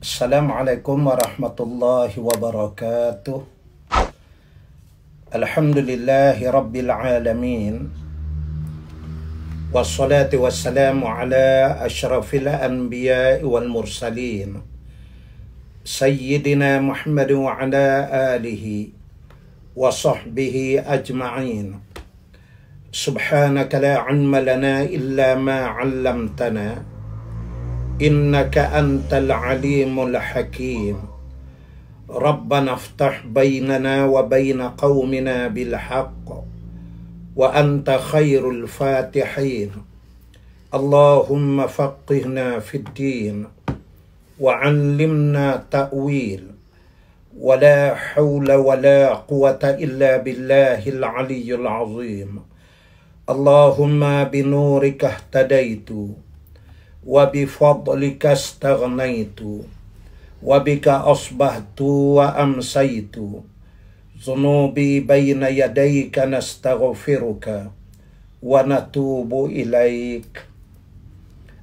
Assalamualaikum warahmatullahi wabarakatuh. Alhamdulillahi rabbil alamin. Wassalatu wassalamu ala asyrafil anbiya wal mursalin. Sayyidina Muhammad wa ala alihi wa sahbihi ajma'in. Subhanaka la ilma lana illa ma 'allamtana. Innaka antal alimul hakim. Rabbana aftah bainana wa baina qaumina bil haqq wa anta khairul fatihin. Allahumma faqihna fid din wa 'allimna ta'wil wa la hawla wa la quwata illa billahil aliyyil azim. Allahumma binurika ihtadaitu wa bifadlika astaghnaitu wa bika asbahtu wa amsaitu zunubi baina yadayka nastaghfiruka wa natubu ilaik.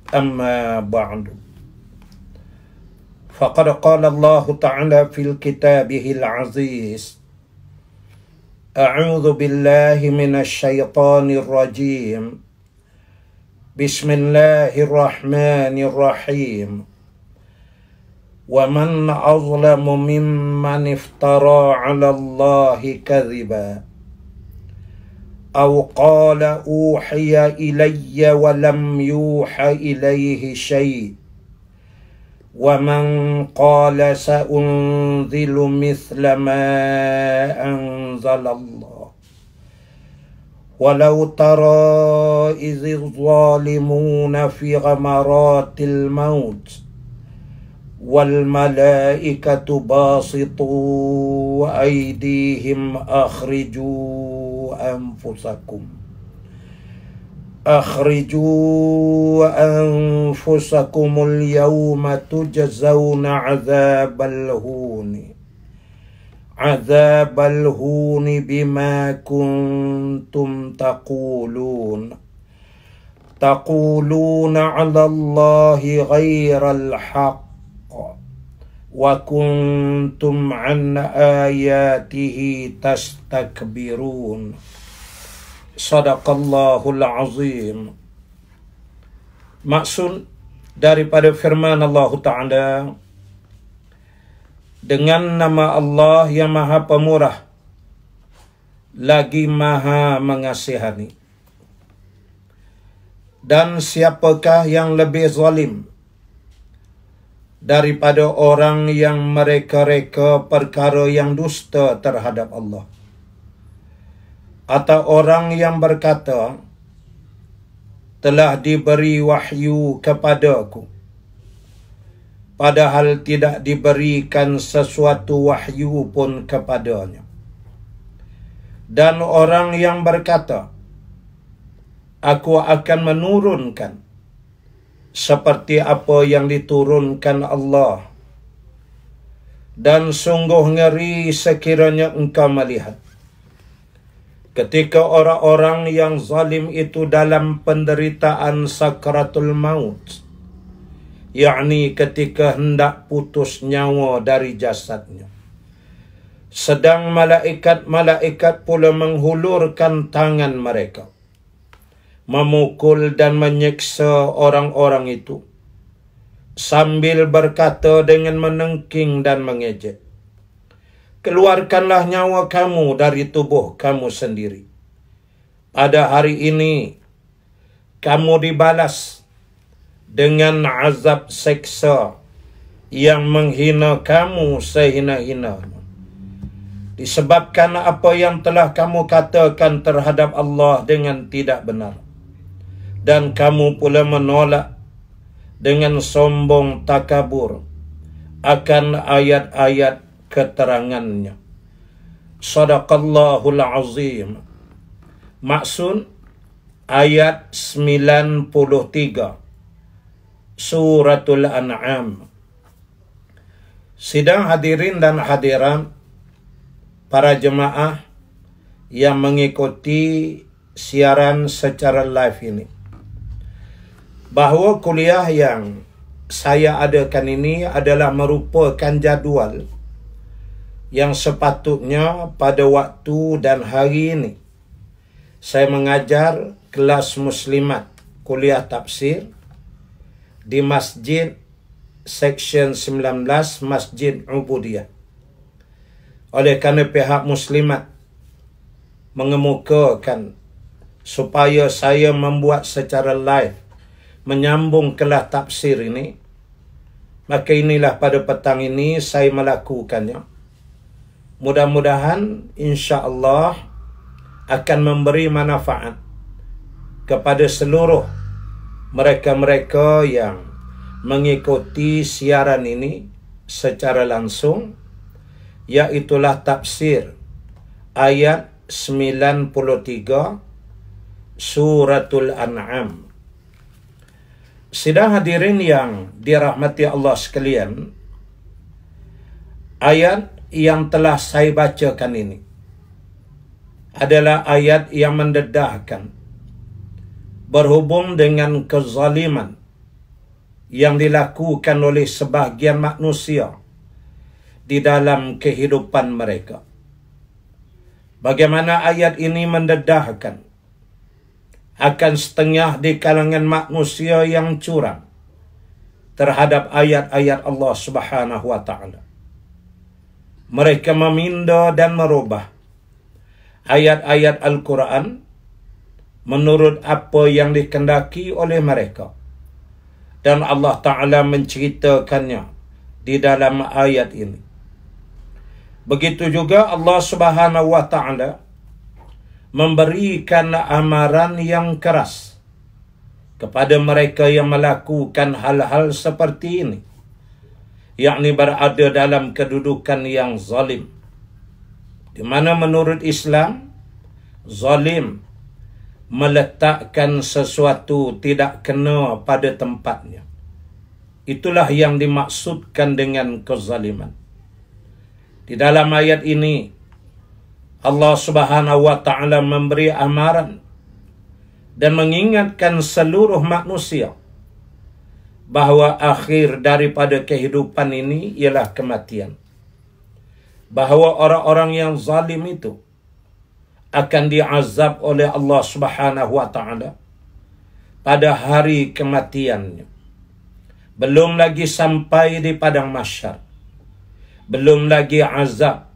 Amma ba'du. Faqad qala Allah ta'ala fil kitabihil aziz, a'udzu billahi minasy syaithanir rajim. Bismillahirrahmanirrahim. Wa man azlamu mimman iftara 'ala Allahi kadhiba aw qala uhiya ilayya wa lam yuha ilayhi syai' wa man qala sa'unzilu mithla ma anzala Allah. Walau tara idh zalimuna fi ghamaratil maut wal malaikatu basitu aydihim akhriju anfusakumul yawma tujzawna 'adzabal huni bima kuntum taquluna 'ala Allahi ghairal haqq wa kuntum 'an ayatihi tastakbirun. Sadaqallahul azim. Maksud daripada firman Allah Ta'ala, dengan nama Allah yang Maha Pemurah lagi Maha Mengasihani. Dan siapakah yang lebih zalim daripada orang yang mereka-reka perkara yang dusta terhadap Allah, atau orang yang berkata, telah diberi wahyu kepadaku, padahal tidak diberikan sesuatu wahyu pun kepadanya. Dan orang yang berkata, aku akan menurunkan seperti apa yang diturunkan Allah. Dan sungguh ngeri sekiranya engkau melihat ketika orang-orang yang zalim itu dalam penderitaan sakratul maut, yakni ketika hendak putus nyawa dari jasadnya, sedang malaikat-malaikat pula menghulurkan tangan mereka, memukul dan menyiksa orang-orang itu, sambil berkata dengan menengking dan mengejek, keluarkanlah nyawa kamu dari tubuh kamu sendiri. Pada hari ini, kamu dibalas dengan azab seksa yang menghina kamu sehina-hinanya, disebabkan apa yang telah kamu katakan terhadap Allah dengan tidak benar, dan kamu pula menolak dengan sombong takabur akan ayat-ayat keterangannya. Sadaqallahul azim. Maksud ayat 93 Suratul An'am. Sidang hadirin dan hadirat, para jemaah yang mengikuti siaran secara live ini, bahawa kuliah yang saya adakan ini adalah merupakan jadual yang sepatutnya pada waktu dan hari ini saya mengajar kelas muslimat kuliah tafsir di Masjid Seksyen 19 Masjid Ubudiyah. Oleh kerana pihak muslimat mengemukakan supaya saya membuat secara live menyambung kelas tafsir ini, maka inilah pada petang ini saya melakukannya. Mudah-mudahan insya-Allah akan memberi manfaat kepada seluruh mereka-mereka yang mengikuti siaran ini secara langsung, iaitulah tafsir ayat 93 Suratul An'am. Sidang hadirin yang dirahmati Allah sekalian, ayat yang telah saya bacakan ini adalah ayat yang mendedahkan berhubung dengan kezaliman yang dilakukan oleh sebahagian manusia di dalam kehidupan mereka. Bagaimana ayat ini mendedahkan akan setengah di kalangan manusia yang curang terhadap ayat-ayat Allah Subhanahu wa taala. Mereka meminda dan merubah ayat-ayat Al-Quran menurut apa yang dikehendaki oleh mereka. Dan Allah Ta'ala menceritakannya di dalam ayat ini. Begitu juga Allah Subhanahu wa taala memberikan amaran yang keras kepada mereka yang melakukan hal-hal seperti ini, yakni berada dalam kedudukan yang zalim, di mana menurut Islam zalim meletakkan sesuatu tidak kena pada tempatnya. Itulah yang dimaksudkan dengan kezaliman. Di dalam ayat ini Allah Subhanahu wa taala memberi amaran dan mengingatkan seluruh manusia bahawa akhir daripada kehidupan ini ialah kematian. Bahawa orang-orang yang zalim itu akan diazab oleh Allah Subhanahu wa taala pada hari kematiannya. Belum lagi sampai di padang mahsyar. Belum lagi azab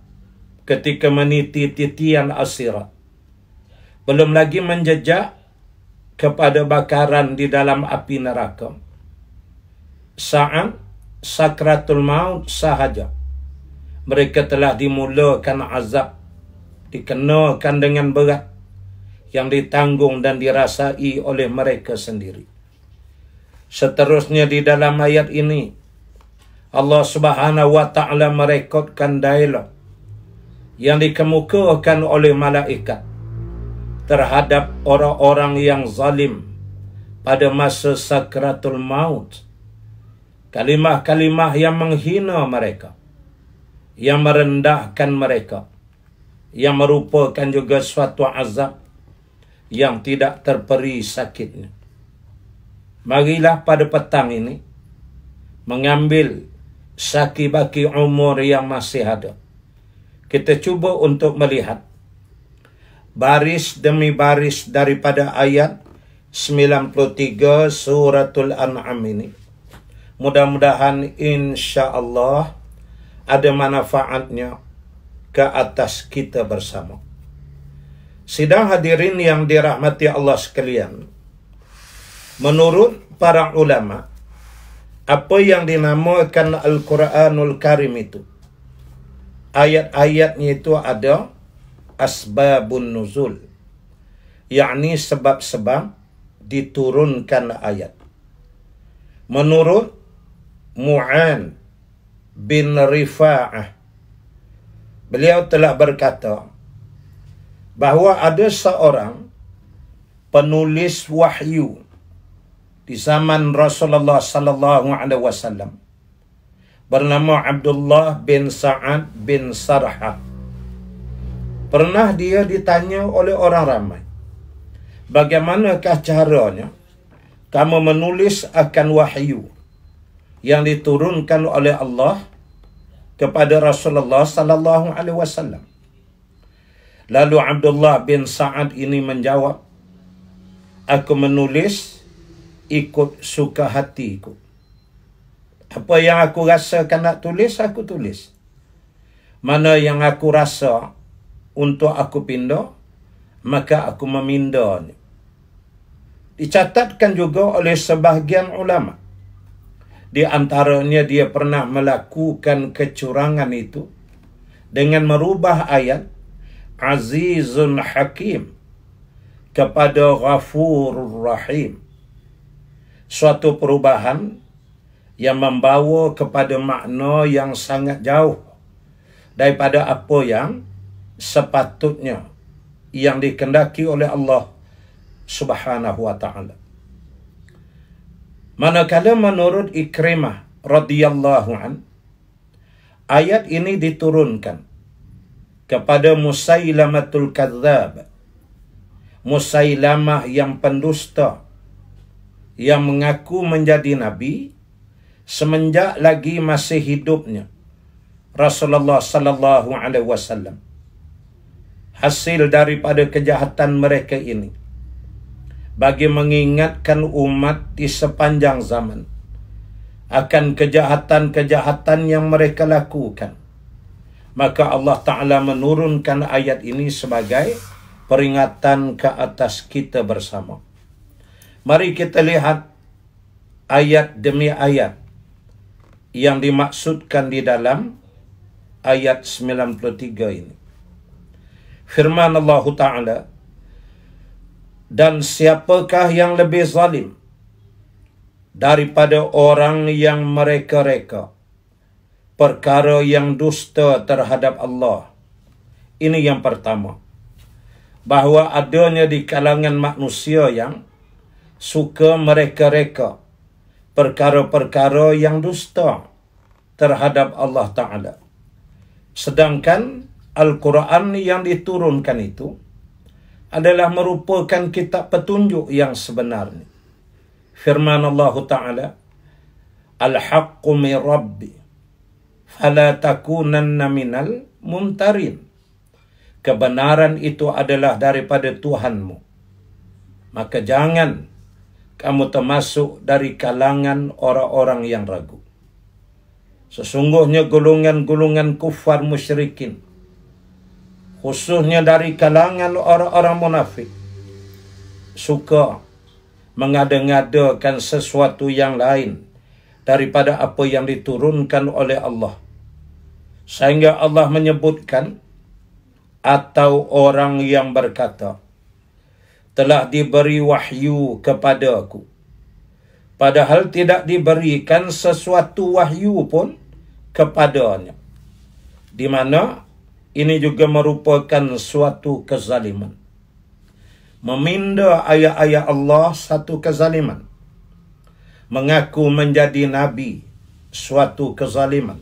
ketika meniti titian asirat. Belum lagi menjejak kepada bakaran di dalam api neraka. Saat sakratul maut sahaja mereka telah dimulakan azab, dikenakan dengan berat yang ditanggung dan dirasai oleh mereka sendiri. Seterusnya di dalam ayat ini Allah Subhanahu wa taala merekodkan dialog yang dikemukakan oleh malaikat terhadap orang-orang yang zalim pada masa sakratul maut. Kalimah-kalimah yang menghina mereka, yang merendahkan mereka, yang merupakan juga suatu azab yang tidak terperi sakitnya. Marilah pada petang ini mengambil saki-baki umur yang masih ada. Kita cuba untuk melihat baris demi baris daripada ayat 93 Suratul An'am ini. Mudah-mudahan insya-Allah ada manfaatnya ke atas kita bersama. Sidang hadirin yang dirahmati Allah sekalian, menurut para ulama, apa yang dinamakan Al-Quranul Karim itu, ayat-ayatnya itu ada asbabun nuzul, yakni sebab-sebab diturunkan ayat. Menurut Mu'an bin Rifa'ah, beliau telah berkata bahawa ada seorang penulis wahyu di zaman Rasulullah sallallahu alaihi wasallam bernama Abdullah bin Sa'ad bin Sarhah. Pernah dia ditanya oleh orang ramai, bagaimanakah caranya kamu menulis akan wahyu yang diturunkan oleh Allah kepada Rasulullah sallallahu alaihi wasallam. Lalu Abdullah bin Sa'ad ini menjawab, aku menulis ikut suka hatiku. Apa yang aku rasakan nak tulis, aku tulis. Mana yang aku rasa untuk aku pindah, maka aku memindahnya. Dicatatkan juga oleh sebahagian ulama. Di antaranya dia pernah melakukan kecurangan itu dengan merubah ayat Azizun Hakim kepada Ghafurur Rahim. Suatu perubahan yang membawa kepada makna yang sangat jauh daripada apa yang sepatutnya yang dikehendaki oleh Allah Subhanahu wa ta'ala. Manakala menurut Ikrimah radhiyallahu an, ayat ini diturunkan kepada Musailamatul Kadzdzab, Musailamah yang pendusta, yang mengaku menjadi nabi semenjak lagi masih hidupnya Rasulullah sallallahu alaihi wasallam. Hasil daripada kejahatan mereka ini bagi mengingatkan umat di sepanjang zaman akan kejahatan-kejahatan yang mereka lakukan. Maka Allah Ta'ala menurunkan ayat ini sebagai peringatan ke atas kita bersama. Mari kita lihat ayat demi ayat yang dimaksudkan di dalam ayat 93 ini. Firman Allah Ta'ala, dan siapakah yang lebih zalim daripada orang yang mereka-reka perkara yang dusta terhadap Allah. Ini yang pertama. Bahawa adanya di kalangan manusia yang suka mereka-reka perkara-perkara yang dusta terhadap Allah Ta'ala. Sedangkan Al-Quran yang diturunkan itu adalah merupakan kitab petunjuk yang sebenarnya. Firman Allah Ta'ala, Al-haqqu min Rabbi, fala takunanna minal mumtarin. Kebenaran itu adalah daripada Tuhanmu, maka jangan kamu termasuk dari kalangan orang-orang yang ragu. Sesungguhnya golongan-golongan kufar musyrikin, khususnya dari kalangan orang-orang munafik, suka mengada-ngadakan sesuatu yang lain daripada apa yang diturunkan oleh Allah. Sehingga Allah menyebutkan, atau orang yang berkata, telah diberi wahyu kepada aku, padahal tidak diberikan sesuatu wahyu pun kepadanya. Di mana ini juga merupakan suatu kezaliman. Meminda ayat-ayat Allah satu kezaliman. Mengaku menjadi nabi suatu kezaliman.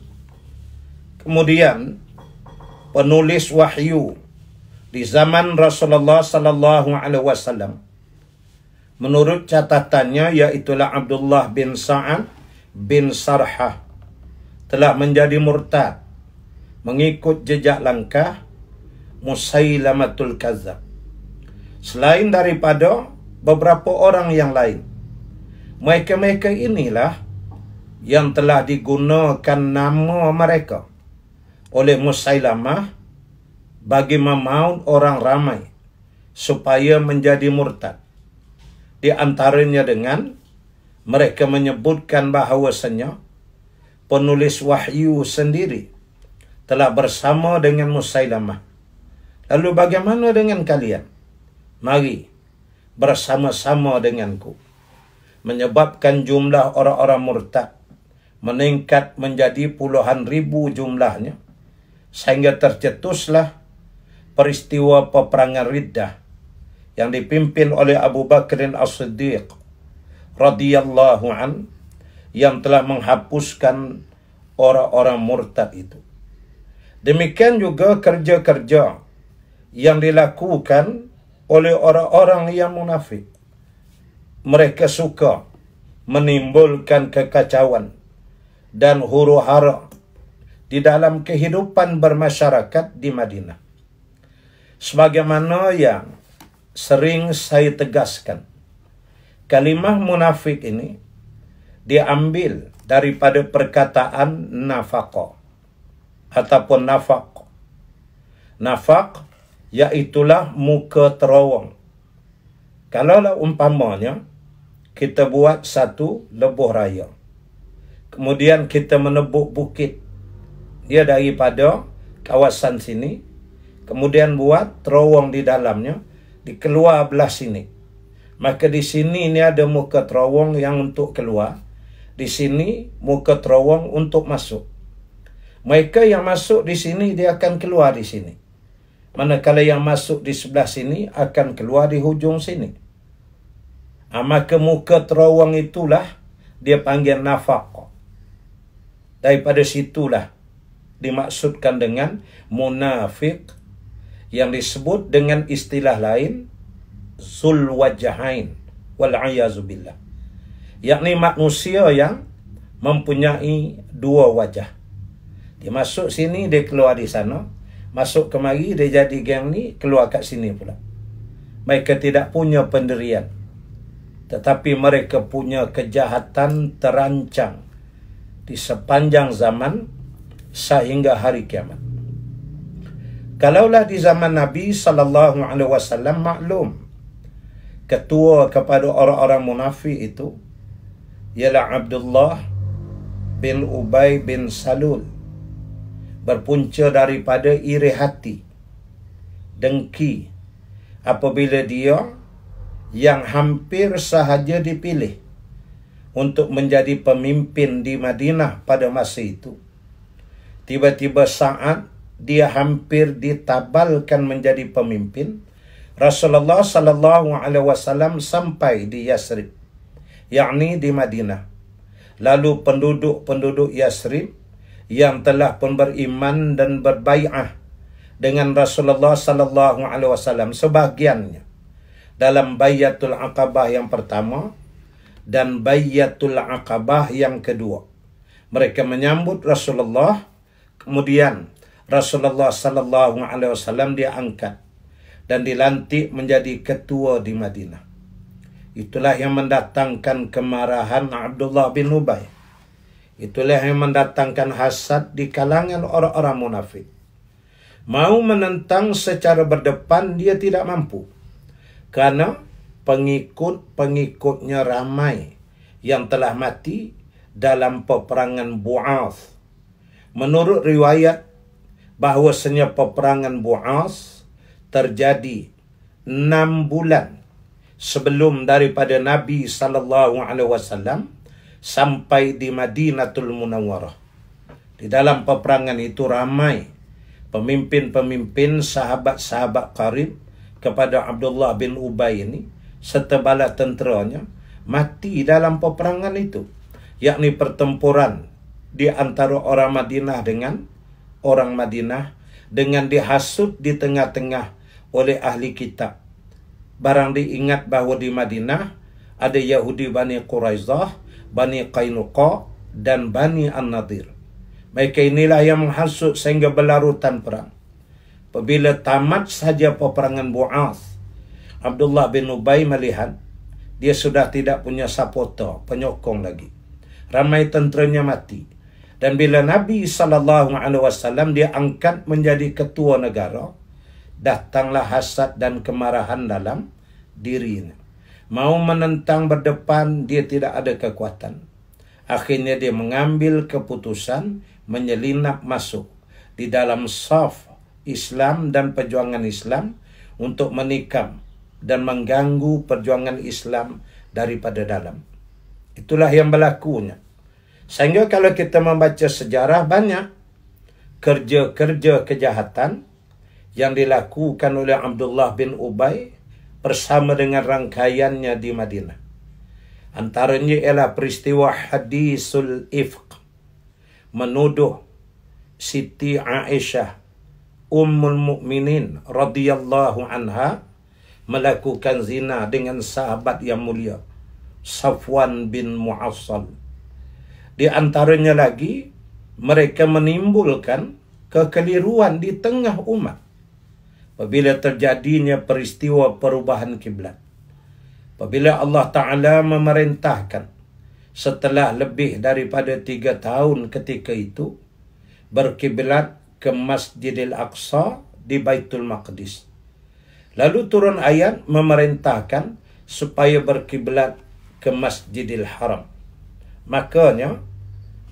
Kemudian penulis wahyu di zaman Rasulullah sallallahu alaihi wasallam, menurut catatannya, iaitulah Abdullah bin Sa'ad bin Sarhah, telah menjadi murtad mengikut jejak langkah Musailamatul Kadzdzab. Selain daripada beberapa orang yang lain, mereka-mereka inilah yang telah digunakan nama mereka oleh Musailamah bagi memaut orang ramai supaya menjadi murtad. Di antaranya dengan mereka menyebutkan bahawasanya penulis wahyu sendiri telah bersama dengan Musailamah. Lalu bagaimana dengan kalian? Mari bersama-sama denganku. Menyebabkan jumlah orang-orang murtad meningkat menjadi puluhan ribu jumlahnya, sehingga tercetuslah peristiwa peperangan Riddah yang dipimpin oleh Abu Bakr As-Siddiq radhiyallahu an, yang telah menghapuskan orang-orang murtad itu. Demikian juga kerja-kerja yang dilakukan oleh orang-orang yang munafik. Mereka suka menimbulkan kekacauan dan huru-hara di dalam kehidupan bermasyarakat di Madinah. Sebagaimana yang sering saya tegaskan, kalimah munafik ini diambil daripada perkataan nafaqah ataupun nafaq. Nafaq iaitulah muka terowong. Kalaulah umpamanya kita buat satu lebuh raya, kemudian kita menebuk bukit, dia daripada kawasan sini, kemudian buat terowong di dalamnya, dikeluar belah sini. Maka di sini ini ada muka terowong yang untuk keluar, di sini muka terowong untuk masuk. Mereka yang masuk di sini, dia akan keluar di sini. Manakala yang masuk di sebelah sini akan keluar di hujung sini. Maka muka terowong itulah dia panggil nafaq. Daripada situlah dimaksudkan dengan munafik, yang disebut dengan istilah lain zul wajhain wal-'iyazu billah, yakni manusia yang mempunyai dua wajah. Dia masuk sini, dia keluar di sana. Masuk kemari, dia jadi geng ni, keluar kat sini pula. Mereka tidak punya pendirian, tetapi mereka punya kejahatan terancang di sepanjang zaman sehingga hari kiamat. Kalaulah di zaman Nabi SAW, maklum, ketua kepada orang-orang munafik itu ialah Abdullah bin Ubay bin Salul. Berpunca daripada iri hati, dengki, apabila dia yang hampir sahaja dipilih untuk menjadi pemimpin di Madinah pada masa itu, tiba-tiba saat dia hampir ditabalkan menjadi pemimpin, Rasulullah SAW sampai di Yasrib, yakni di Madinah. Lalu penduduk-penduduk Yasrib yang telah pun beriman dan berbai'ah dengan Rasulullah SAW, sebahagiannya dalam Bai'atul Aqabah yang pertama dan Bai'atul Aqabah yang kedua, mereka menyambut Rasulullah. Kemudian Rasulullah SAW diangkat dan dilantik menjadi ketua di Madinah. Itulah yang mendatangkan kemarahan Abdullah bin Ubay. Itulah yang mendatangkan hasad di kalangan orang-orang munafik. Mau menentang secara berdepan, dia tidak mampu. Karena pengikut-pengikutnya ramai yang telah mati dalam peperangan Bu'ath. Menurut riwayat, bahwasanya peperangan Bu'ath terjadi 6 bulan sebelum daripada Nabi SAW sampai di Madinatul Munawwarah. Di dalam peperangan itu ramai pemimpin-pemimpin, sahabat-sahabat qarib kepada Abdullah bin Ubay ini serta bala tenteranya mati dalam peperangan itu, yakni pertempuran di antara orang Madinah dengan orang Madinah, dengan dihasut di tengah-tengah oleh ahli kitab. Barang diingat bahawa di Madinah ada Yahudi Bani Quraizah, Bani Qainuqa dan Bani An-Nadir. Mereka inilah yang menghasut sehingga berlarutan perang. Apabila tamat saja peperangan Bu'ath, Abdullah bin Ubay melihat dia sudah tidak punya supporter, penyokong lagi. Ramai tenteranya mati. Dan bila Nabi SAW dia angkat menjadi ketua negara, datanglah hasad dan kemarahan dalam dirinya. Mau menentang berdepan, dia tidak ada kekuatan. Akhirnya dia mengambil keputusan menyelinap masuk di dalam saf Islam dan perjuangan Islam untuk menikam dan mengganggu perjuangan Islam daripada dalam. Itulah yang berlakunya. Sehingga kalau kita membaca sejarah, banyak kerja-kerja kejahatan yang dilakukan oleh Abdullah bin Ubay bersama dengan rangkaiannya di Madinah. Antaranya ialah peristiwa hadisul ifq, menuduh Siti Aisyah Ummul Mukminin radhiyallahu anha melakukan zina dengan sahabat yang mulia Safwan bin Mu'assal. Di antaranya lagi, mereka menimbulkan kekeliruan di tengah umat apabila terjadinya peristiwa perubahan kiblat. Apabila Allah Ta'ala memerintahkan setelah lebih daripada 3 tahun ketika itu berkiblat ke Masjidil Aqsa di Baitul Maqdis. Lalu turun ayat memerintahkan supaya berkiblat ke Masjidil Haram. Makanya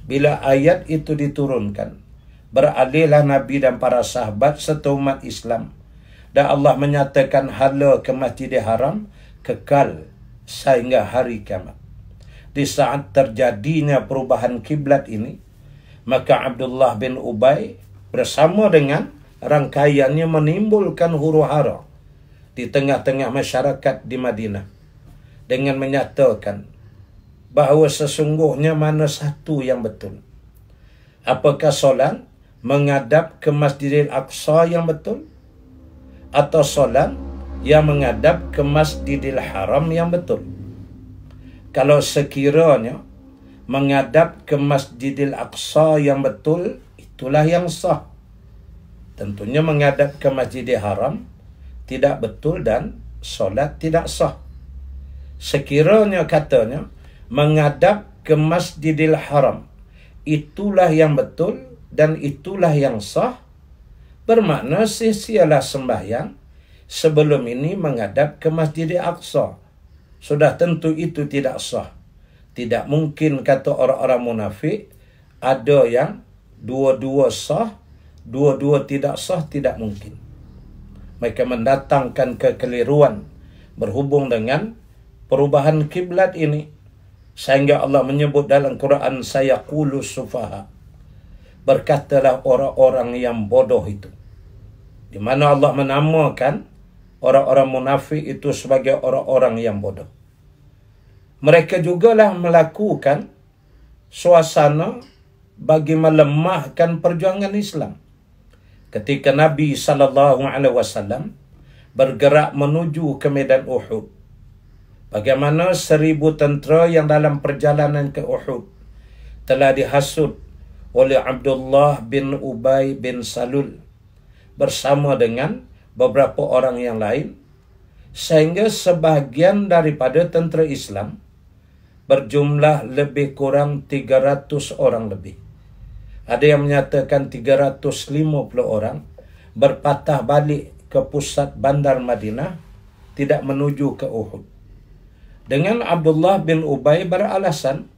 bila ayat itu diturunkan, beralihlah Nabi dan para sahabat serta umat Islam, dan Allah menyatakan hala ke Masjidil Haram kekal sehingga hari kiamat. Di saat terjadinya perubahan kiblat ini, maka Abdullah bin Ubay bersama dengan rangkaiannya menimbulkan huru-hara di tengah-tengah masyarakat di Madinah dengan menyatakan bahawa sesungguhnya mana satu yang betul. Apakah solat menghadap ke Masjidil Aqsa yang betul, atau solat yang menghadap ke Masjidil Haram yang betul? Kalau sekiranya menghadap ke Masjidil Aqsa yang betul, itulah yang sah. Tentunya menghadap ke Masjidil Haram tidak betul dan solat tidak sah. Sekiranya katanya menghadap ke Masjidil Haram, itulah yang betul dan itulah yang sah, bermakna sia-sialah sembahyang sebelum ini menghadap ke Masjidil Aqsa. Sudah tentu itu tidak sah. Tidak mungkin, kata orang-orang munafik, ada yang dua-dua sah, dua-dua tidak sah, tidak mungkin. Mereka mendatangkan kekeliruan berhubung dengan perubahan kiblat ini. Sehingga Allah menyebut dalam Quran, sayaqulu sufaha, berkatalah orang-orang yang bodoh itu. Di mana Allah menamakan orang-orang munafik itu sebagai orang-orang yang bodoh. Mereka jugalah melakukan suasana bagi melemahkan perjuangan Islam. Ketika Nabi SAW bergerak menuju ke medan Uhud, bagaimana 1000 tentera yang dalam perjalanan ke Uhud telah dihasut oleh Abdullah bin Ubay bin Salul bersama dengan beberapa orang yang lain, sehingga sebahagian daripada tentera Islam berjumlah lebih kurang 300 orang lebih. Ada yang menyatakan 350 orang berpatah balik ke pusat bandar Madinah, tidak menuju ke Uhud. Dengan Abdullah bin Ubay beralasan,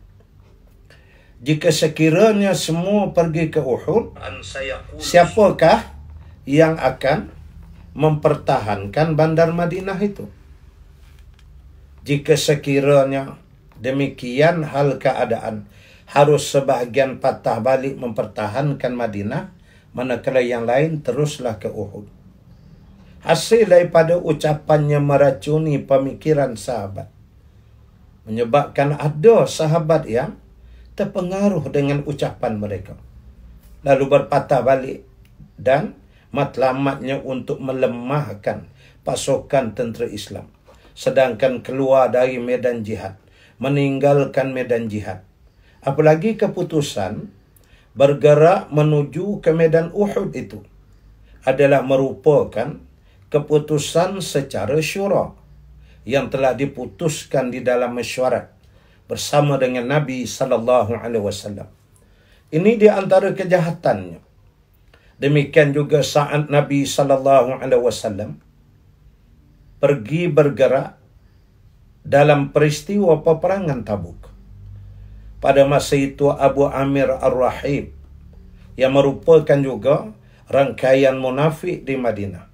jika sekiranya semua pergi ke Uhud, siapakah yang akan mempertahankan bandar Madinah itu? Jika sekiranya demikian hal keadaan, harus sebahagian patah balik mempertahankan Madinah, manakala yang lain teruslah ke Uhud. Hasil daripada ucapannya meracuni pemikiran sahabat, menyebabkan ada sahabat yang terpengaruh dengan ucapan mereka, lalu berpatah balik dan matlamatnya untuk melemahkan pasukan tentera Islam, sedangkan keluar dari medan jihad, meninggalkan medan jihad. Apalagi keputusan bergerak menuju ke medan Uhud itu adalah merupakan keputusan secara syura yang telah diputuskan di dalam mesyuarat bersama dengan Nabi SAW. Ini di antara kejahatannya. Demikian juga saat Nabi SAW pergi bergerak dalam peristiwa peperangan Tabuk. Pada masa itu Abu Amir Ar-Rahib, yang merupakan juga rangkaian munafik di Madinah,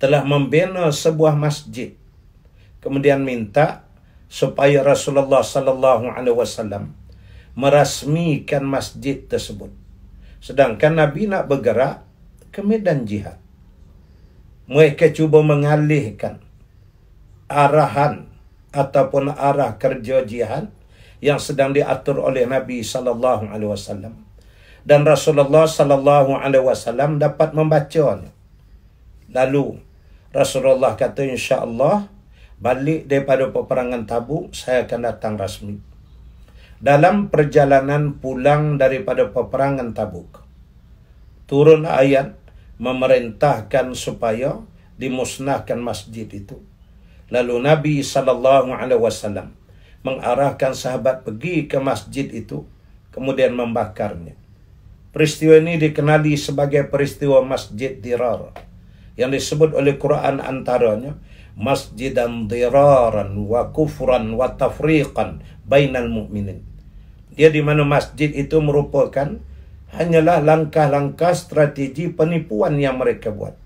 telah membina sebuah masjid, kemudian minta supaya Rasulullah SAW merasmikan masjid tersebut. Sedangkan Nabi nak bergerak ke medan jihad. Mereka cuba mengalihkan arahan ataupun arah kerja jihad yang sedang diatur oleh Nabi SAW. Dan Rasulullah SAW dapat membacanya. Lalu Rasulullah kata, insya-Allah balik daripada peperangan Tabuk, saya akan datang rasmi. dalam perjalanan pulang daripada peperangan Tabuk, turun ayat memerintahkan supaya dimusnahkan masjid itu. Lalu Nabi SAW mengarahkan sahabat pergi ke masjid itu, kemudian membakarnya. Peristiwa ini dikenali sebagai peristiwa Masjid Dirar, yang disebut oleh Quran antaranya masjidan diraran wa kufran wa tafriqan bainal mu'minin. Dia di mana masjid itu merupakan hanyalah langkah-langkah strategi penipuan yang mereka buat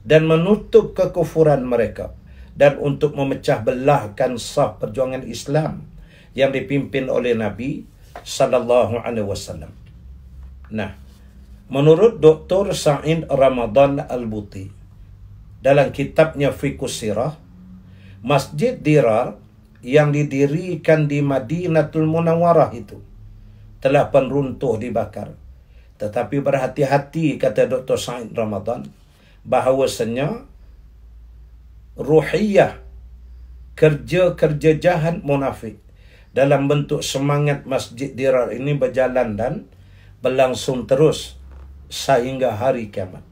dan menutup kekufuran mereka, dan untuk memecah belahkan saf perjuangan Islam yang dipimpin oleh Nabi sallallahu alaihi wasallam. Nah, menurut Dr. Sa'id Ramadan Al-Buti dalam kitabnya Fiqhus Sirah, Masjid Dirar yang didirikan di Madinatul Munawwarah itu telah pun runtuh dibakar. Tetapi berhati-hati, kata Dr. Sa'id Ramadan, bahawasanya ruhiyah, kerja-kerja jahat munafik dalam bentuk semangat Masjid Dirar ini berjalan dan berlangsung terus sehingga hari kiamat.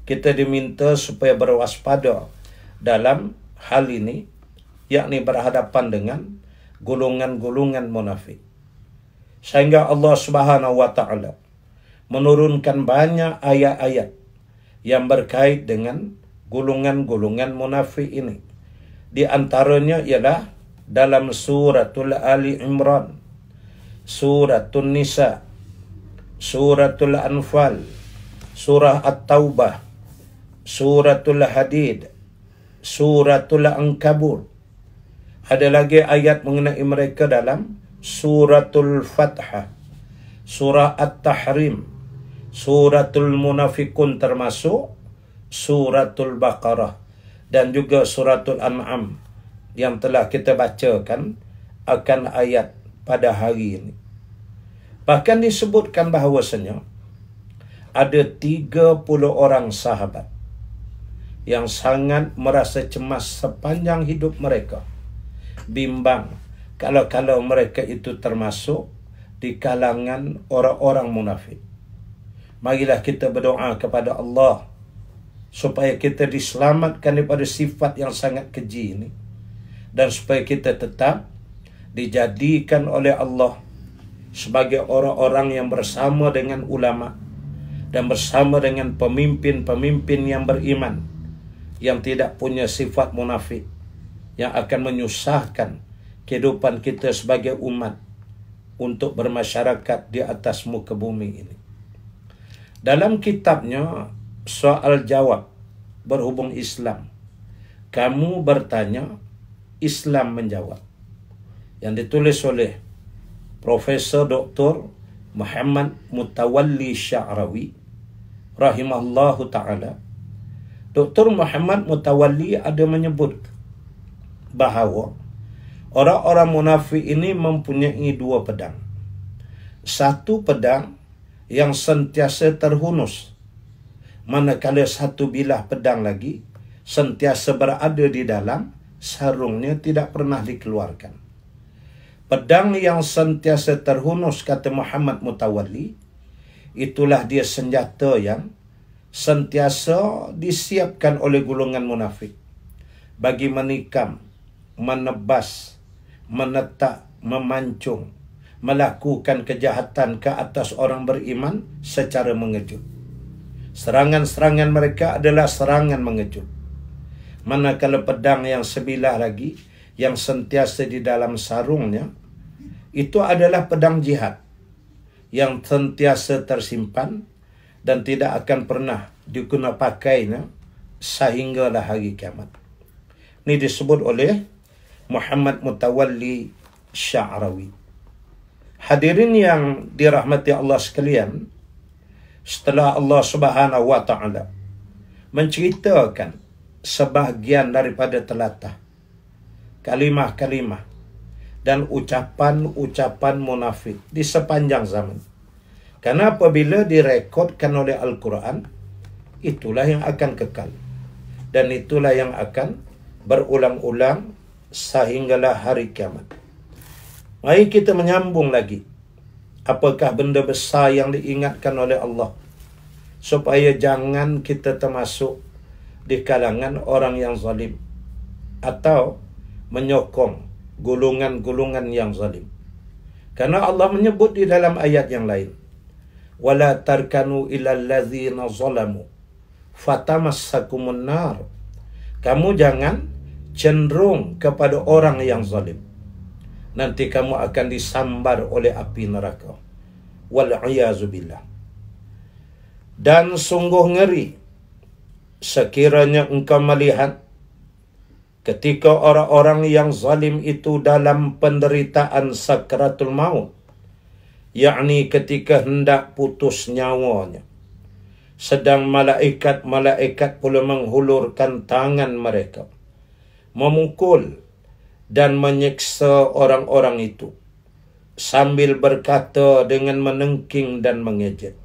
Kita diminta supaya berwaspada dalam hal ini, yakni berhadapan dengan golongan-golongan munafik. Sehingga Allah Subhanahu wa taala menurunkan banyak ayat-ayat yang berkait dengan golongan-golongan munafik ini. Di antaranya ialah dalam suratul Ali Imran, suratul Nisa, suratul Anfal, surah At-Taubah, suratul Hadid, suratul Ankabut. Ada lagi ayat mengenai mereka dalam suratul Fathah, surah At-Tahrim, suratul Munafikun, termasuk suratul Baqarah, dan juga suratul An'am yang telah kita bacakan akan ayat pada hari ini. Bahkan disebutkan bahawasanya ada 30 orang sahabat yang sangat merasa cemas sepanjang hidup mereka, bimbang kalau mereka itu termasuk di kalangan orang-orang munafik. Marilah kita berdoa kepada Allah supaya kita diselamatkan daripada sifat yang sangat keji ini, dan supaya kita tetap dijadikan oleh Allah sebagai orang-orang yang bersama dengan ulama dan bersama dengan pemimpin-pemimpin yang beriman, yang tidak punya sifat munafik, yang akan menyusahkan kehidupan kita sebagai umat untuk bermasyarakat di atas muka bumi ini. Dalam kitabnya Soal Jawab Berhubung Islam, Kamu Bertanya, Islam Menjawab, yang ditulis oleh Profesor Dr. Muhammad Mutawalli Sya'rawi rahimahullahu ta'ala. Dr. Muhammad Mutawalli ada menyebut bahawa orang-orang munafik ini mempunyai dua pedang. Satu pedang yang sentiasa terhunus, manakala satu bilah pedang lagi sentiasa berada di dalam sarungnya, tidak pernah dikeluarkan. Pedang yang sentiasa terhunus, kata Muhammad Mutawalli, itulah dia senjata yang sentiasa disiapkan oleh golongan munafik bagi menikam, menebas, menetak, memancung, melakukan kejahatan ke atas orang beriman secara mengejut. Serangan-serangan mereka adalah serangan mengejut. Manakala pedang yang sebilah lagi, yang sentiasa di dalam sarungnya, itu adalah pedang jihad yang sentiasa tersimpan dan tidak akan pernah digunakan pakainya sehinggalah hari kiamat. Ini disebut oleh Muhammad Mutawalli Sya'rawi. Hadirin yang dirahmati Allah sekalian, setelah Allah Subhanahu wa taala menceritakan sebahagian daripada telatah kalimah-kalimah dan ucapan-ucapan munafik di sepanjang zaman. Karena apabila direkodkan oleh Al-Quran, itulah yang akan kekal, dan itulah yang akan berulang-ulang sehinggalah hari kiamat. Mari kita menyambung lagi. Apakah benda besar yang diingatkan oleh Allah? Supaya jangan kita termasuk di kalangan orang yang zalim. Atau menyokong golongan-golongan yang zalim. Karena Allah menyebut di dalam ayat yang lain. وَلَا تَرْكَنُوا إِلَى الَّذِينَ ظَلَمُوا فَتَمَسَّكُمُ النَّارُ. Kamu jangan cenderung kepada orang yang zalim. Nanti kamu akan disambar oleh api neraka. Wal-'iyazubillah. Dan sungguh ngeri sekiranya engkau melihat ketika orang-orang yang zalim itu dalam penderitaan sakratul maut, yakni ketika hendak putus nyawanya, sedang malaikat-malaikat pula menghulurkan tangan mereka, memukul dan menyiksa orang-orang itu, sambil berkata dengan menengking dan mengejek,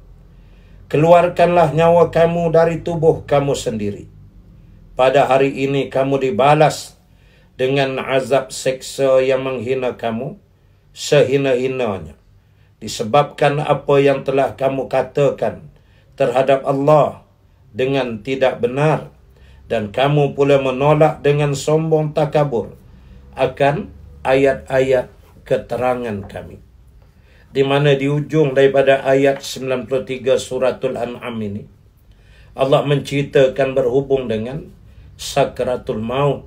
keluarkanlah nyawa kamu dari tubuh kamu sendiri. Pada hari ini kamu dibalas dengan azab seksa yang menghina kamu sehina-hinanya, disebabkan apa yang telah kamu katakan terhadap Allah dengan tidak benar, dan kamu pula menolak dengan sombong takabur akan ayat-ayat keterangan kami. Di mana di ujung daripada ayat 93 suratul An'am ini, Allah menceritakan berhubung dengan sakratul maut,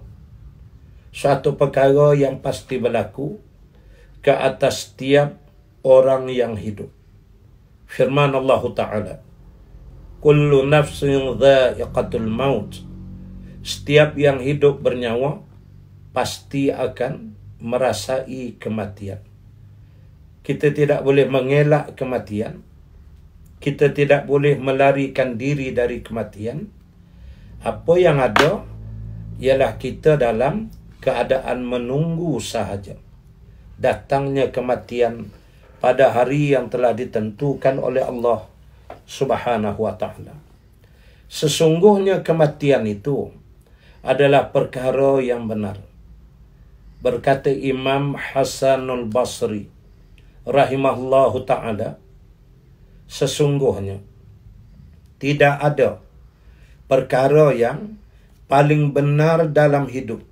suatu perkara yang pasti berlaku ke atas setiap orang yang hidup. Firman Allah Ta'ala, kullu nafsin dha'iqatul maut. Setiap yang hidup bernyawa pasti akan merasai kematian. Kita tidak boleh mengelak kematian. Kita tidak boleh melarikan diri dari kematian. Apa yang ada ialah kita dalam keadaan menunggu sahaja datangnya kematian pada hari yang telah ditentukan oleh Allah Subhanahu wa ta'ala. Sesungguhnya kematian itu adalah perkara yang benar. Berkata Imam Hasanul Basri rahimahullahu ta'ala, sesungguhnya tidak ada perkara yang paling benar dalam hidup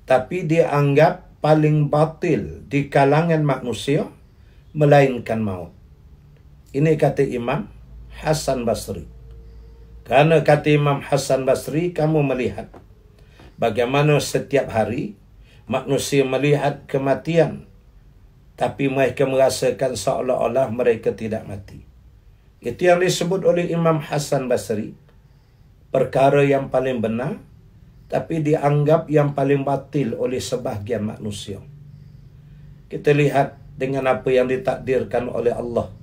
tapi dianggap paling batil di kalangan manusia melainkan maut. Ini kata Imam Hasan Basri. Karena kata Imam Hasan Basri, kamu melihat bagaimana setiap hari manusia melihat kematian, tapi mereka merasakan seolah-olah mereka tidak mati. Itu yang disebut oleh Imam Hasan Basri, perkara yang paling benar, tapi dianggap yang paling batil oleh sebahagian manusia. Kita lihat dengan apa yang ditakdirkan oleh Allah.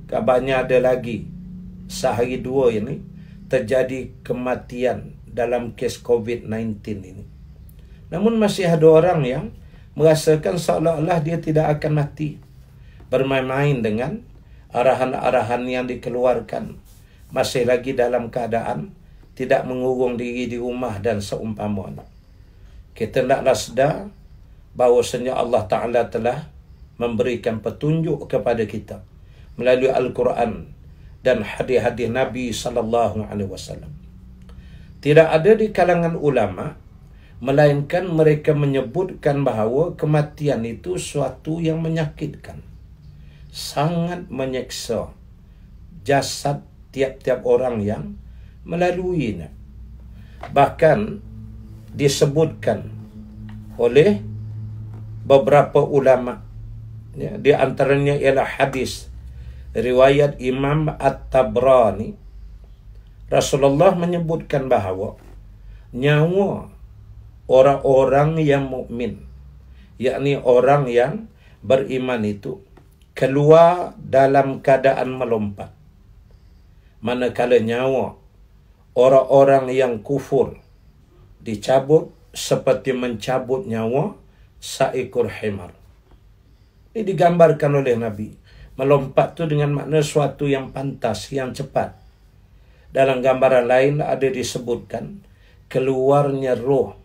Kabarnya ada lagi sehari dua ini terjadi kematian dalam kes COVID-19 ini. Namun masih ada orang yang merasakan seolah-olah dia tidak akan mati. Bermain-main dengan arahan-arahan yang dikeluarkan. Masih lagi dalam keadaan tidak mengurung diri di rumah dan seumpamanya. Kita hendaklah sedar bahawasanya Allah Ta'ala telah memberikan petunjuk kepada kita melalui Al-Quran dan hadis-hadis Nabi SAW. Tidak ada di kalangan ulama melainkan mereka menyebutkan bahawa kematian itu suatu yang menyakitkan, sangat menyeksa jasad tiap-tiap orang yang melaluinya. Bahkan disebutkan oleh beberapa ulama, ya, di antaranya ialah hadis riwayat Imam At-Tabrani. Rasulullah menyebutkan bahawa nyawa orang-orang yang mukmin, yakni orang yang beriman itu, keluar dalam keadaan melompat, manakala nyawa orang-orang yang kufur dicabut seperti mencabut nyawa seekor himar. Ini digambarkan oleh Nabi. Melompat itu dengan makna suatu yang pantas, yang cepat. Dalam gambaran lain ada disebutkan keluarnya roh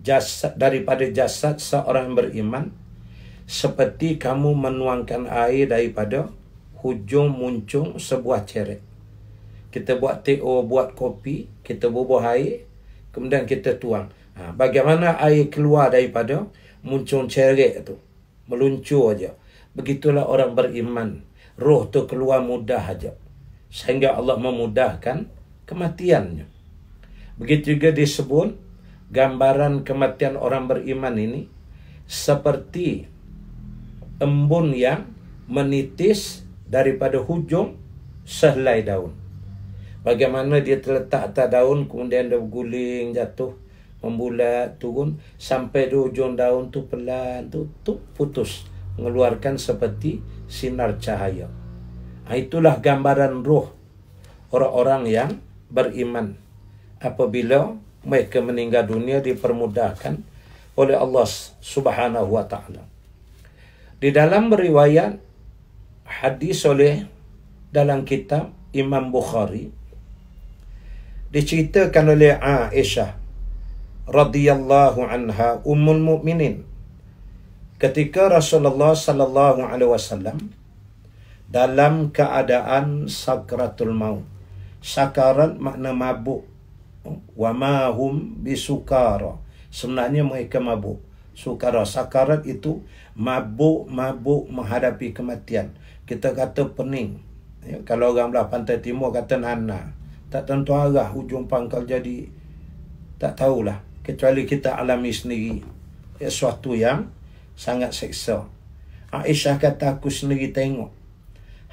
jasad daripada jasad seorang beriman seperti kamu menuangkan air daripada hujung muncung sebuah ceret. Kita buat teh, buat kopi, kita bubuh air, kemudian kita tuang. Bagaimana air keluar daripada muncung ceret tu? Meluncur aja. Begitulah orang beriman. Roh tu keluar mudah aja. Sehingga Allah memudahkan kematiannya. Begitu juga disebut gambaran kematian orang beriman ini seperti embun yang menitis daripada hujung sehelai daun. Bagaimana dia terletak atas daun, kemudian dia berguling, jatuh, membulat, turun, sampai di hujung daun tu pelan, tu putus, mengeluarkan seperti sinar cahaya. Itulah gambaran roh orang-orang yang beriman. Apabila mereka meninggal dunia, dipermudahkan oleh Allah Subhanahu wa ta'ala. Di dalam riwayat hadis oleh dalam kitab Imam Bukhari, diceritakan oleh Aisyah radhiyallahu anha ummul mukminin, ketika Rasulullah sallallahu alaihi wasallam dalam keadaan sakratul maut. Sakarat makna mabuk. Wa ma hum bisukara. Sebenarnya mereka mabuk. Sukara, sakarat itu mabuk menghadapi kematian. Kita kata pening. Ya, kalau orang belah pantai timur kata nana. Tak tentu arah hujung pangkal, jadi tak tahulah. Kecuali kita alami sendiri. Ya, suatu yang sangat seksa. Aisyah kata, aku sendiri tengok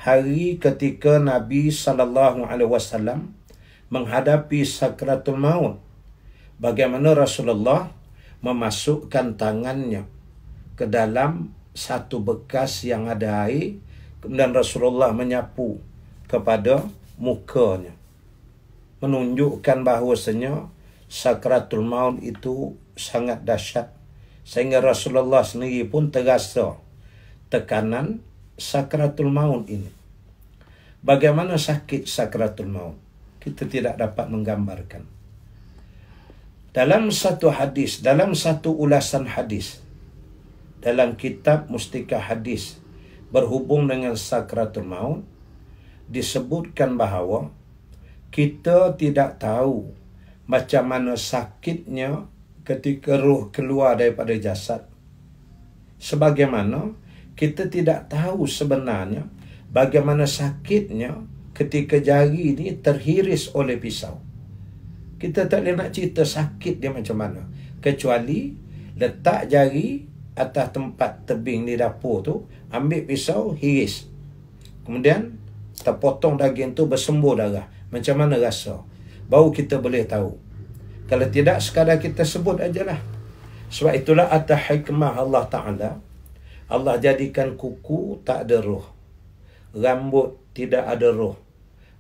hari ketika Nabi SAW menghadapi sakratul maut, bagaimana Rasulullah memasukkan tangannya ke dalam satu bekas yang ada air, kemudian Rasulullah menyapu kepada mukanya, menunjukkan bahawasanya sakratul maut itu sangat dahsyat, sehingga Rasulullah sendiri pun terasa tekanan sakratul maut ini. Bagaimana sakit sakratul maut, kita tidak dapat menggambarkan. Dalam satu hadis, dalam satu ulasan hadis, dalam kitab Mustika Hadis berhubung dengan sakratul maut, disebutkan bahawa kita tidak tahu macam mana sakitnya ketika roh keluar daripada jasad. Sebagaimana kita tidak tahu sebenarnya bagaimana sakitnya ketika jari ini terhiris oleh pisau. Kita tak boleh nak cerita sakit dia macam mana, kecuali letak jari atas tempat tebing di dapur tu, ambil pisau, hiris, kemudian terpotong daging tu, bersembur darah. Macam mana rasa? Baru kita boleh tahu. Kalau tidak, sekadar kita sebut ajalah. Sebab itulah atas hikmah Allah Ta'ala, Allah jadikan kuku tak ada roh, rambut tidak ada roh.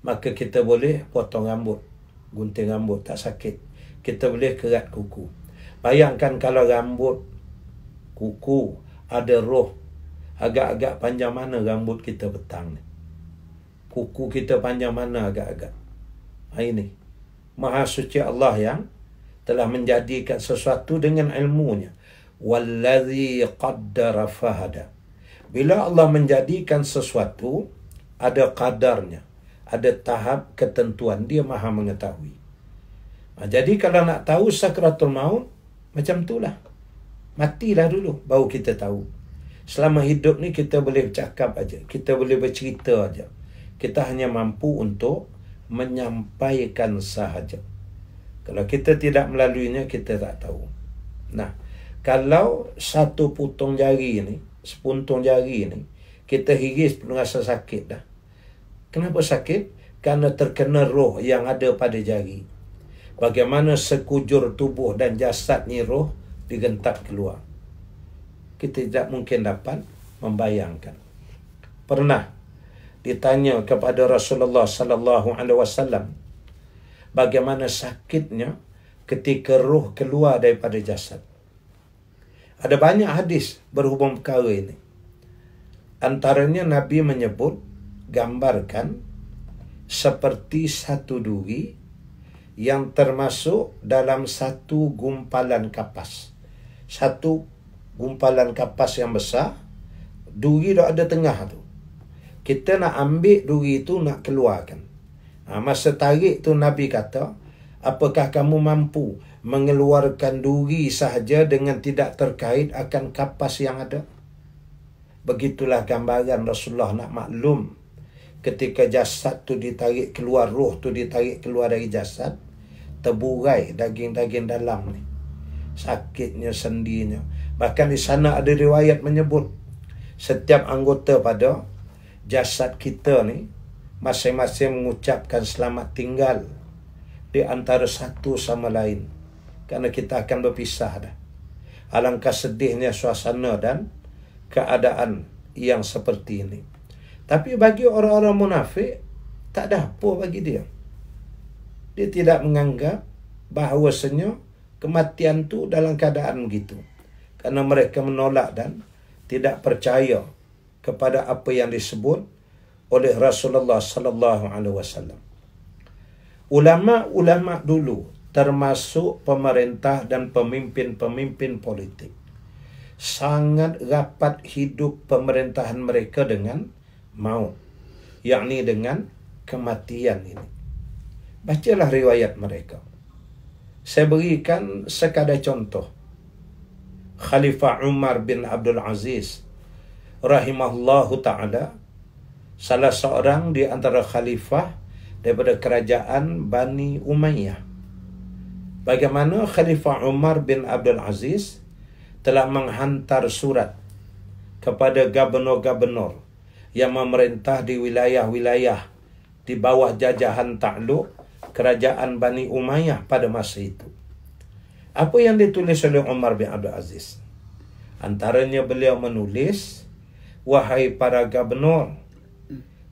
Maka kita boleh potong rambut, gunting rambut, tak sakit. Kita boleh kerat kuku. Bayangkan kalau rambut, kuku ada roh, agak-agak panjang mana rambut kita petang ni? Kuku kita panjang mana agak-agak? Ini Maha Suci Allah yang telah menjadikan sesuatu dengan ilmunya. Wallazi qaddara fahada. Bila Allah menjadikan sesuatu, ada qadarnya, ada tahap ketentuan, dia Maha mengetahui. Jadi kalau nak tahu sakratul maut, macam itulah. Matilah dulu, baru kita tahu. Selama hidup ni kita boleh bercakap aja, kita boleh bercerita aja. Kita hanya mampu untuk menyampaikan sahaja. Kalau kita tidak melaluinya, kita tak tahu. Nah, kalau satu putung jari ni, sepuntung jari ni, kita hiris pun rasa sakit dah. Kenapa sakit? Kerana terkena roh yang ada pada jari. Bagaimana sekujur tubuh dan jasad ni roh digentak keluar. Kita tidak mungkin dapat membayangkan. Pernah ditanya kepada Rasulullah sallallahu alaihi wasallam bagaimana sakitnya ketika roh keluar daripada jasad. Ada banyak hadis berhubung perkara ini. Antaranya Nabi menyebut, gambarkan seperti satu duri yang termasuk dalam satu gumpalan kapas. Satu gumpalan kapas yang besar, duri dah ada tengah tu. Kita nak ambil duri tu, nak keluarkan. Masa tarik tu Nabi kata, apakah kamu mampu mengeluarkan duri sahaja dengan tidak terkait akan kapas yang ada? Begitulah gambaran Rasulullah nak maklum. Ketika jasad tu ditarik keluar, roh tu ditarik keluar dari jasad, terburai daging-daging dalam ni. Sakitnya, sendinya. Bahkan di sana ada riwayat menyebut, setiap anggota pada jasad kita ni, masing-masing mengucapkan selamat tinggal di antara satu sama lain. Kerana kita akan berpisah dah. Alangkah sedihnya suasana dan keadaan yang seperti ini. Tapi bagi orang-orang munafik, tak ada apa bagi dia. Dia tidak menganggap bahawasanya kematian tu dalam keadaan begitu. Kerana mereka menolak dan tidak percaya kepada apa yang disebut oleh Rasulullah sallallahu alaihi wasallam. Ulama-ulama dulu, termasuk pemerintah dan pemimpin-pemimpin politik, sangat rapat hidup pemerintahan mereka dengan maut, yakni dengan kematian ini. Bacalah riwayat mereka. Saya berikan sekadar contoh. Khalifah Umar bin Abdul Aziz rahimahullahu ta'ala, salah seorang di antara khalifah daripada kerajaan Bani Umayyah. Bagaimana Khalifah Umar bin Abdul Aziz telah menghantar surat kepada gubernur-gubernur yang memerintah di wilayah-wilayah di bawah jajahan takluk kerajaan Bani Umayyah pada masa itu. Apa yang ditulis oleh Umar bin Abdul Aziz? Antaranya beliau menulis, wahai para gubernur,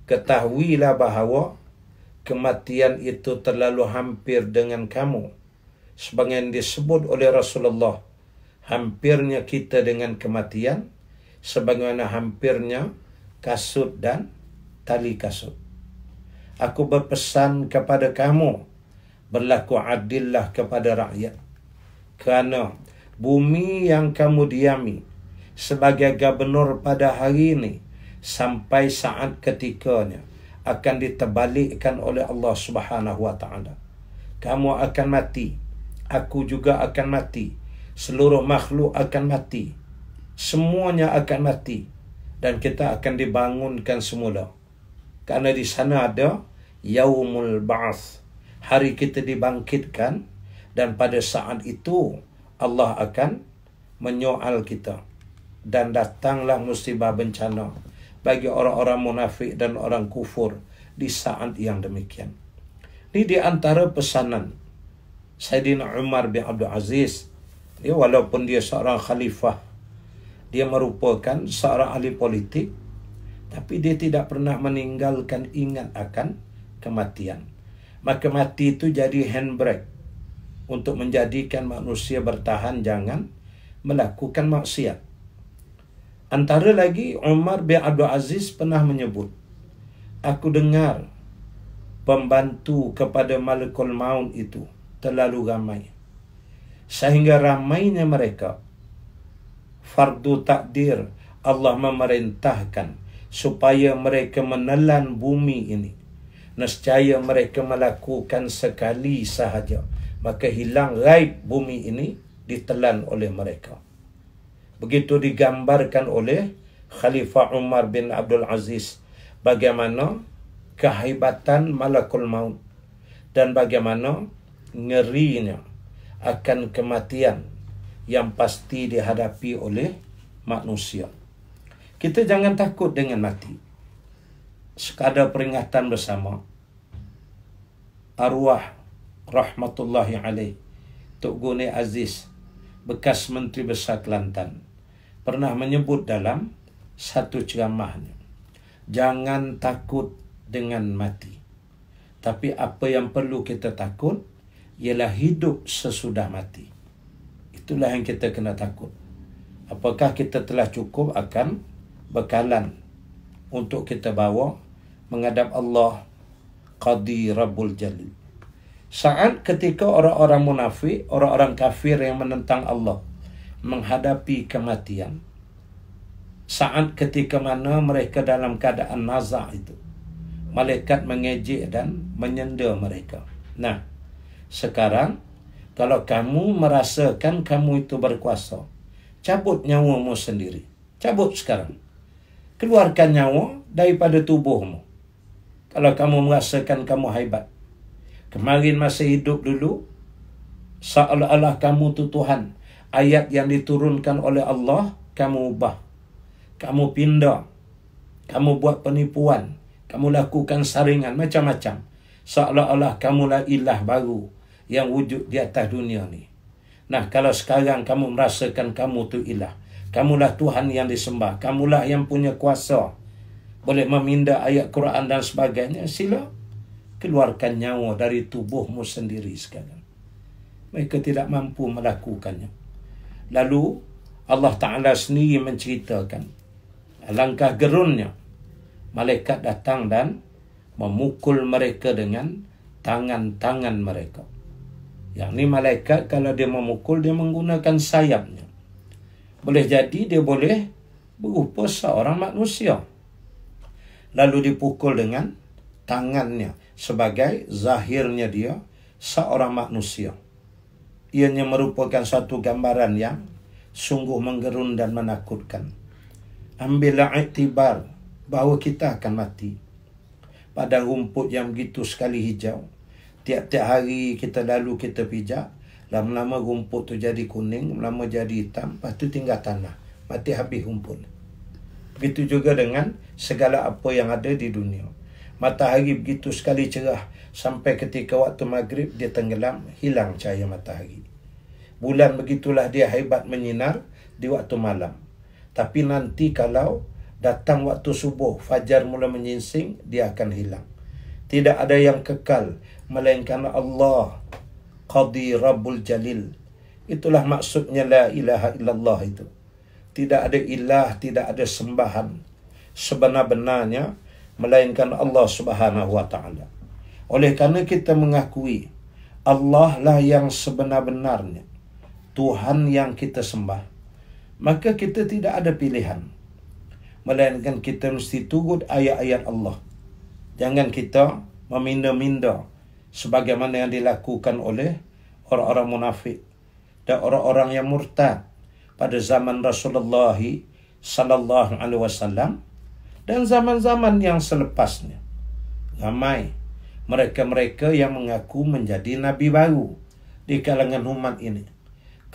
ketahuilah bahawa kematian itu terlalu hampir dengan kamu. Sebagaimana disebut oleh Rasulullah, hampirnya kita dengan kematian, sebagaimana hampirnya kasut dan tali kasut. Aku berpesan kepada kamu, berlaku adillah kepada rakyat. Kerana bumi yang kamu diami sebagai gubernur pada hari ini, sampai saat ketikanya akan diterbalikkan oleh Allah Subhanahu wa ta'ala. Kamu akan mati, aku juga akan mati, seluruh makhluk akan mati, semuanya akan mati, dan kita akan dibangunkan semula. Kerana di sana ada Yaumul Ba'ath, hari kita dibangkitkan, dan pada saat itu Allah akan menyoal kita. Dan datanglah musibah bencana bagi orang-orang munafik dan orang kufur di saat yang demikian. Ini di antara pesanan Sayyidina Umar bin Abdul Aziz. Dia walaupun dia seorang khalifah, dia merupakan seorang ahli politik, tapi dia tidak pernah meninggalkan ingat akan kematian. Maka mati itu jadi handbrake untuk menjadikan manusia bertahan jangan melakukan maksiat. Antara lagi, Umar bin Abdul Aziz pernah menyebut, aku dengar pembantu kepada Malakul Maut itu terlalu ramai, sehingga ramainya mereka fardu takdir Allah memerintahkan supaya mereka menelan bumi ini. Nescaya mereka melakukan sekali sahaja, maka hilang raib bumi ini ditelan oleh mereka. Begitu digambarkan oleh Khalifah Umar bin Abdul Aziz bagaimana kehebatan Malakul Maut dan bagaimana ngerinya akan kematian yang pasti dihadapi oleh manusia. Kita jangan takut dengan mati. Sekadar peringatan bersama, arwah rahmatullahi alaih Tok Gune Aziz, bekas Menteri Besar Kelantan, pernah menyebut dalam satu ceramahnya, jangan takut dengan mati. Tapi apa yang perlu kita takut ialah hidup sesudah mati. Itulah yang kita kena takut. Apakah kita telah cukup akan bekalan untuk kita bawa menghadap Allah Qadi Rabbul Jalil. Saat ketika orang-orang munafik, orang-orang kafir yang menentang Allah menghadapi kematian. Saat ketika mana mereka dalam keadaan nazak itu, malaikat mengejek dan menyenda mereka. Nah, sekarang kalau kamu merasakan kamu itu berkuasa, cabut nyawamu sendiri. Cabut sekarang. Keluarkan nyawa daripada tubuhmu. Kalau kamu merasakan kamu hebat. Kemarin masa hidup dulu, seolah-olah kamu itu Tuhan. Ayat yang diturunkan oleh Allah, kamu ubah. Kamu pindah. Kamu buat penipuan. Kamu lakukan saringan macam-macam. Seolah-olah kamulah ilah baru yang wujud di atas dunia ni. Nah, kalau sekarang kamu merasakan kamu tu ilah. Kamulah Tuhan yang disembah. Kamulah yang punya kuasa. Boleh meminda ayat Quran dan sebagainya. Sila keluarkan nyawa dari tubuhmu sendiri sekarang. Mereka tidak mampu melakukannya. Lalu Allah Ta'ala sendiri menceritakan. Alangkah gerunnya. Malaikat datang dan memukul mereka dengan tangan-tangan mereka. Yang ni malaikat kalau dia memukul, dia menggunakan sayapnya. Boleh jadi dia boleh berupa seorang manusia. Lalu dipukul dengan tangannya. Sebagai zahirnya dia seorang manusia. Ianya merupakan satu gambaran yang sungguh menggerun dan menakutkan. Ambillah iktibar bahawa kita akan mati. Pada rumput yang begitu sekali hijau. Tiap-tiap hari kita lalu kita pijak. Lama-lama rumput tu jadi kuning. Lama jadi hitam. Lepas tu tinggal tanah. Mati habis rumput. Begitu juga dengan segala apa yang ada di dunia. Matahari begitu sekali cerah. Sampai ketika waktu maghrib dia tenggelam. Hilang cahaya matahari. Bulan begitulah dia hebat menyinar di waktu malam. Tapi nanti kalau datang waktu subuh, fajar mula menyingsing, dia akan hilang. Tidak ada yang kekal, melainkan Allah, Qadi Rabbul Jalil. Itulah maksudnya la ilaha illallah itu. Tidak ada ilah, tidak ada sembahan sebenar-benarnya, melainkan Allah Subhanahu wa Ta'ala. Oleh kerana kita mengakui Allah lah yang sebenar-benarnya, Tuhan yang kita sembah, maka kita tidak ada pilihan, melainkan kita mesti turut ayat-ayat Allah. Jangan kita meminda-minda sebagaimana yang dilakukan oleh orang-orang munafik dan orang-orang yang murtad pada zaman Rasulullah sallallahu alaihi wasallam dan zaman-zaman yang selepasnya. Ramai mereka-mereka yang mengaku menjadi nabi baru di kalangan umat ini.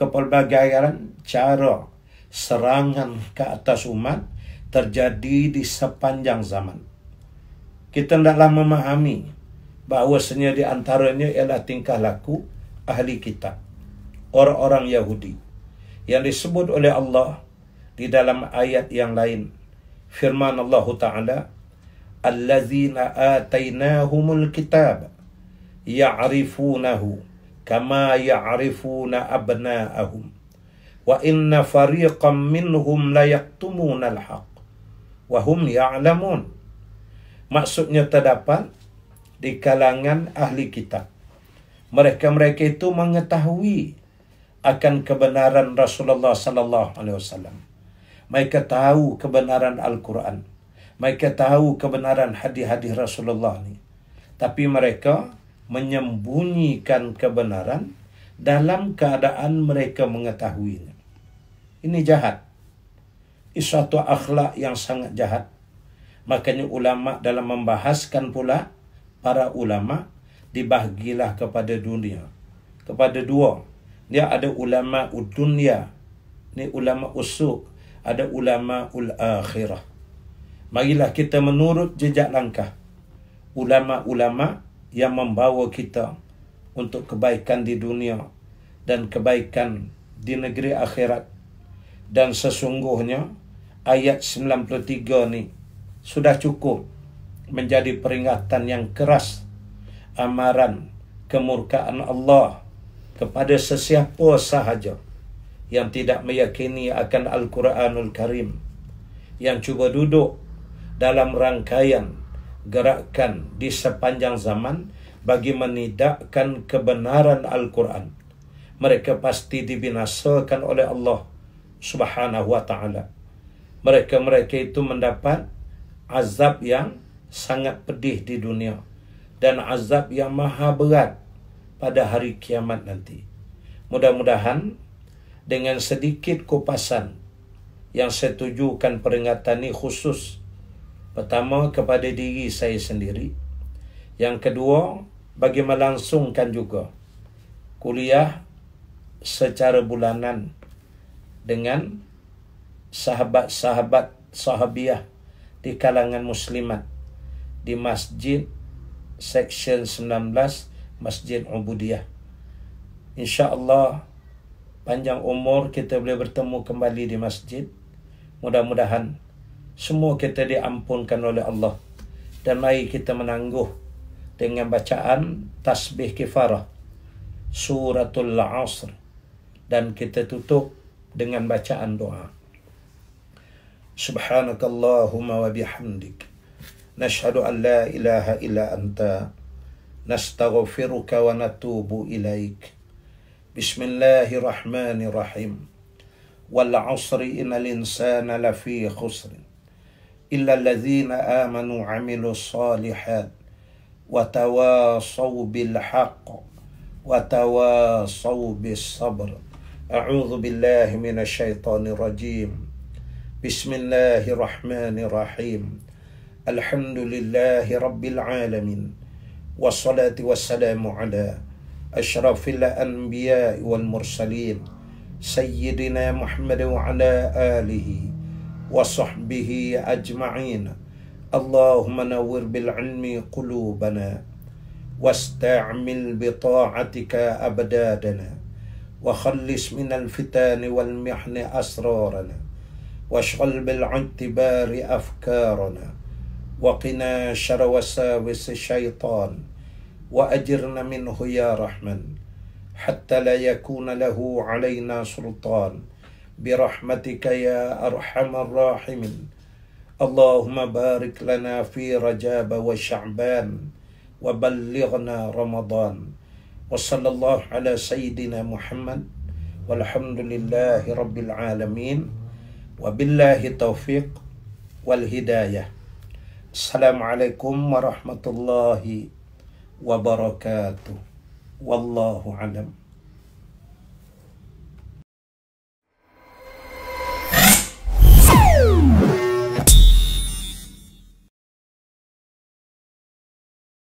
Kepelbagaian cara serangan ke atas umat terjadi di sepanjang zaman. Kita hendaklah memahami bahawasanya di antaranya ialah tingkah laku ahli kitab, orang-orang Yahudi, yang disebut oleh Allah di dalam ayat yang lain. Firman Allah Ta'ala, allazina atainahumul kitab ya'rifunahu kama ya'rifuna abna'ahum wa inna fariqam minhum la yaktumuna al-haq wa hum ya'lamun. Maksudnya terdapat di kalangan ahli kitab, mereka-mereka itu mengetahui akan kebenaran Rasulullah sallallahu alaihi wasallam. Mereka tahu kebenaran Al-Quran. Mereka tahu kebenaran hadis-hadis Rasulullah ni. Tapi mereka menyembunyikan kebenaran dalam keadaan mereka mengetahuinya. Ini jahat. Ini suatu akhlak yang sangat jahat. Makanya ulama dalam membahaskan pula, para ulama dibahagilah kepada dunia. Kepada dua. Dia ada ulama dunia. Ini ulama usuk. Ada ulama ul-akhirah. Marilah kita menurut jejak langkah ulama-ulama yang membawa kita untuk kebaikan di dunia dan kebaikan di negeri akhirat. Dan sesungguhnya ayat 93 ni sudah cukup menjadi peringatan yang keras, amaran kemurkaan Allah kepada sesiapa sahaja yang tidak meyakini akan Al-Quranul Karim, yang cuba duduk dalam rangkaian gerakan di sepanjang zaman bagi menidakkan kebenaran Al-Quran. Mereka pasti dibinasakan oleh Allah Subhanahu wa ta'ala. Mereka-mereka itu mendapat azab yang sangat pedih di dunia dan azab yang maha berat pada hari kiamat nanti. Mudah-mudahan dengan sedikit kupasan yang saya tujukan peringatan ini khusus. Pertama, kepada diri saya sendiri. Yang kedua, bagi melangsungkan juga kuliah secara bulanan dengan sahabat-sahabat sahabiah di kalangan muslimat di Masjid Section 19 Masjid Ubudiyah. InsyaAllah panjang umur kita boleh bertemu kembali di masjid. Mudah-mudahan semua kita diampunkan oleh Allah. Dan mari kita menangguh dengan bacaan tasbih kifarah suratul Asr, dan kita tutup dengan bacaan doa. Subhanakallahumma wa bihamdik, nashhadu an la ilaha illa anta, nastaghfiruka wa natubu ilaik. Bismillahirrahmanirrahim. Wal 'asri innal insana lafi khusr illa alladhina amanu 'amilus shalihat wa tawasaw bil haqq wa tawasaw bis sabr. A'udzu billahi minasy syaithanir rajim. Bismillahirrahmanirrahim. Alhamdulillahi rabbil alamin. Wassalatu wassalamu ala asyrafil anbiya'i wal mursalin sayyidina Muhammad wa ala alihi wa sahbihi ajma'in. Allahumma nawwir bil ilmi qulubana wasta'mil bi ta'atika abdadana wa khallis minal fitani wal mihni asrarana washghal bil i'tibari afkarana wa qina syarra wasawis syaitan wa ajirna minhu ya rahman hatta la yakuna lahu alaina sultan birahmatika ya arhamar rahimin. Allahumma barik lana fi Rajab wa Sya'ban wa ballighna Ramadan. Wa sallallahu ala sayyidina Muhammad walhamdulillahi rabbil alamin wa billahi taufiq wal hidayah. Assalamualaikum warahmatullahi wabarakatuh. Wallahu alam.